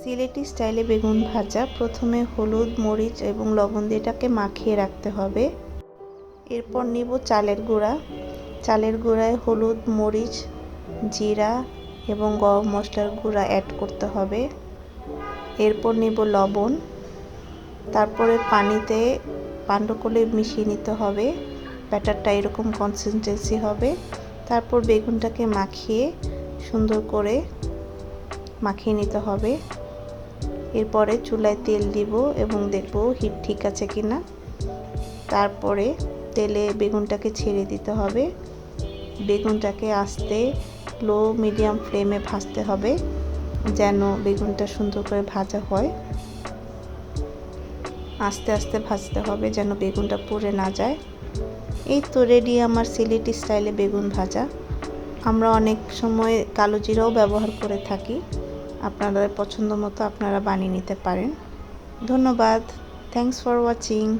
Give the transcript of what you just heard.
সিলেটি স্টাইলে বেগুন ভাজা। প্রথমে হলুদ, মরিচ এবং লবণ দিয়ে এটাকে মাখিয়ে রাখতে হবে। এরপর নিব চালের গুঁড়া। চালের গুঁড়ায় হলুদ, মরিচ, জিরা এবং গরম মশলার গুঁড়া অ্যাড করতে হবে। এরপর নিব লবণ। তারপরে পানিতে পান্ড করে মিশিয়ে নিতে হবে। ব্যাটারটা এরকম কনসিস্টেন্সি হবে। তারপর বেগুনটাকে মাখিয়ে সুন্দর করে মাখিয়ে নিতে হবে। এরপরে চুলায় তেল দিব এবং দেখব হিট ঠিক আছে কিনা। তারপরে তেলে বেগুনটাকে ছেড়ে দিতে হবে। বেগুনটাকে আস্তে লো মিডিয়াম ফ্লেমে ভাজতে হবে যেন বেগুনটা সুন্দর করে ভাজা হয়। আস্তে আস্তে ভাজতে হবে যেন বেগুনটা পুড়ে না যায়। এই তো রেডি আমার সিলেটি স্টাইলে বেগুন ভাজা। আমরা অনেক সময় কালো জিরাও ব্যবহার করে থাকি। আপনাদের পছন্দ মতো আপনারা বানিয়ে নিতে পারেন। ধন্যবাদ। Thanks for watching.